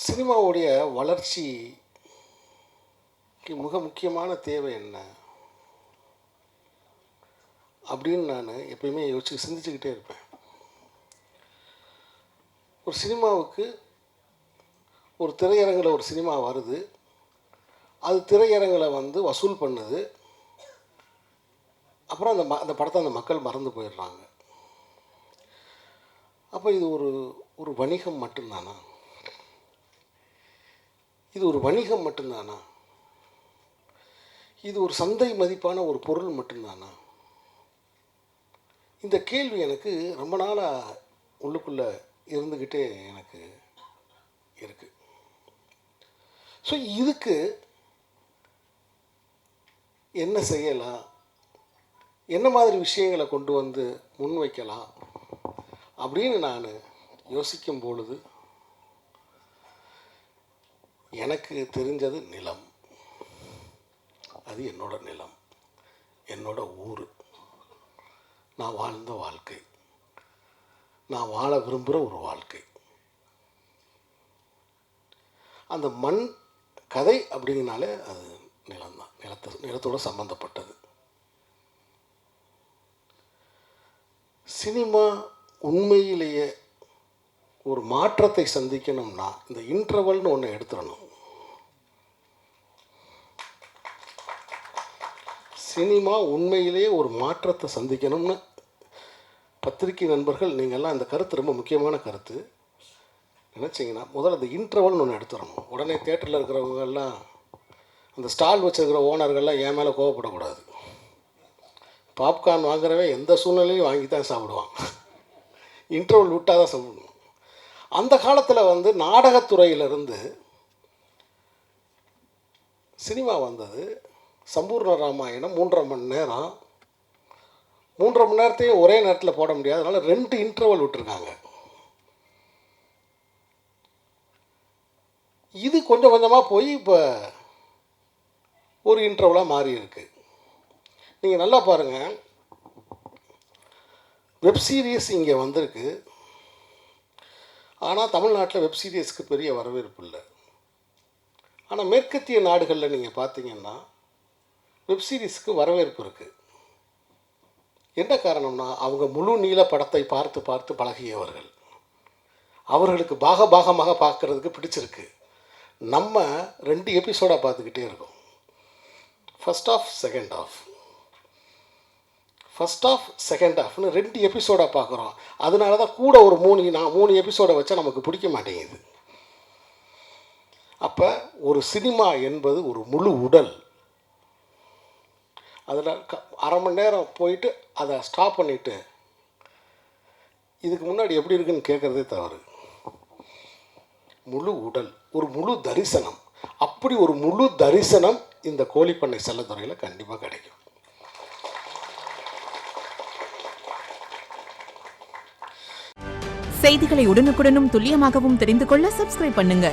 சினிமாவுடைய வளர்ச்சிக்கு மிக முக்கியமான தேவை என்ன அப்படின்னு நான் எப்பயுமே சிந்திச்சுக்கிட்டே இருப்பேன். ஒரு சினிமாவுக்கு ஒரு திரையரங்கில் ஒரு சினிமா வருது, அது திரையரங்கில் வசூல் பண்ணுது, அப்புறம் அந்த படத்தை அந்த மக்கள் மறந்து போயிடுறாங்க. அப்போ இது ஒரு வணிகம் மட்டும்தானா? இது ஒரு வணிகம் மட்டும்தானா? இது ஒரு சந்தை மதிப்பான ஒரு பொருள் மட்டும்தானா? இந்த கேள்வி எனக்கு ரொம்ப நாளாக உள்ளுக்குள்ளே இருந்துக்கிட்டே எனக்கு இருக்குது. ஸோ இதுக்கு என்ன செய்யலாம், என்ன மாதிரி விஷயங்களை கொண்டு வந்து முன்வைக்கலாம் அப்படின்னு நான் யோசிக்கும் பொழுது எனக்கு தெரிஞ்சது நிலம். அது என்னோட நிலம், என்னோட ஊர், நான் வாழ்ந்த வாழ்க்கை, நான் வாழ விரும்புகிற ஒரு வாழ்க்கை. அந்த மண் கதை அப்படிங்கனாலே அது நிலம்தான், நிலத்தோடு சம்மந்தப்பட்டது. சினிமா உண்மையிலேயே ஒரு மாற்றத்தை சந்திக்கணும்னா இந்த இன்டர்வல்னு ஒன்று எடுத்துடணும். சினிமா உண்மையிலேயே ஒரு மாற்றத்தை சந்திக்கணும்னு பத்திரிகை நண்பர்கள் நீங்கள்லாம் இந்த கருத்து ரொம்ப முக்கியமான கருத்து நினச்சிங்கன்னா முதல்ல அந்த இன்டர்வல்னு ஒன்று எடுத்துடணும். உடனே தேட்டரில் இருக்கிறவங்கெல்லாம், அந்த ஸ்டால் வச்சுருக்கிற ஓனர்கள்லாம் என் மேலே கோவப்படக்கூடாது. பாப்கார்ன் வாங்குறவன் எந்த சூழ்நிலையும் வாங்கி தான் சாப்பிடுவான், இன்டர்வல் விட்டால் தான் சாப்பிடணும். அந்த காலத்தில் நாடகத்துறையிலிருந்து சினிமா வந்தது. சம்பூர்ண ராமாயணம் 3.5 மணி நேரம், 3.5 மணி நேரத்தையும் ஒரே நேரத்தில் போட முடியாது, அதனால் 2 இன்டர்வல் விட்டுருக்காங்க. இது கொஞ்சம் கொஞ்சமாக போய் இப்போ ஒரு இன்டர்வலாக மாறி இருக்கு. நீங்கள் நல்லா பாருங்கள், வெப் சீரிஸ் இங்கே வந்திருக்கு, ஆனால் தமிழ்நாட்டில் வெப் சீரிஸ்க்கு பெரிய வரவேற்பு இல்லை. ஆனால் மேற்கத்திய நாடுகளில் நீங்கள் பார்த்தீங்கன்னா வெப் சீரிஸ்க்கு வரவேற்பு இருக்குது. என்ன காரணம்னா அவங்க முழு நீள படத்தை பார்த்து பார்த்து பழகியவர்கள், அவர்களுக்கு பாகமாக பார்க்குறதுக்கு பிடிச்சிருக்கு. நம்ம 2 எபிசோடாக பார்த்துக்கிட்டே இருக்கோம், ஃபஸ்ட் ஆஃப் செகண்ட் ஆஃப்னு 2 எபிசோடாக பார்க்குறோம். அதனால தான் கூட ஒரு 3 எபிசோடை வச்சா நமக்கு பிடிக்க மாட்டேங்குது. அப்போ ஒரு சினிமா என்பது ஒரு முழு உடல். அதில் அரை மணி நேரம் போயிட்டு அதை ஸ்டாப் பண்ணிவிட்டு இதுக்கு முன்னாடி எப்படி இருக்குன்னு கேட்குறதே தவறு. முழு உடல், ஒரு முழு தரிசனம். அப்படி ஒரு முழு தரிசனம் இந்த கோழிப்பண்ணை செல்லத்துறையில் கண்டிப்பாக கிடைக்கும். செய்திகளை உடனுக்குடனும் துல்லியமாகவும் தெரிந்து கொள்ள சப்ஸ்கிரைப் பண்ணுங்க.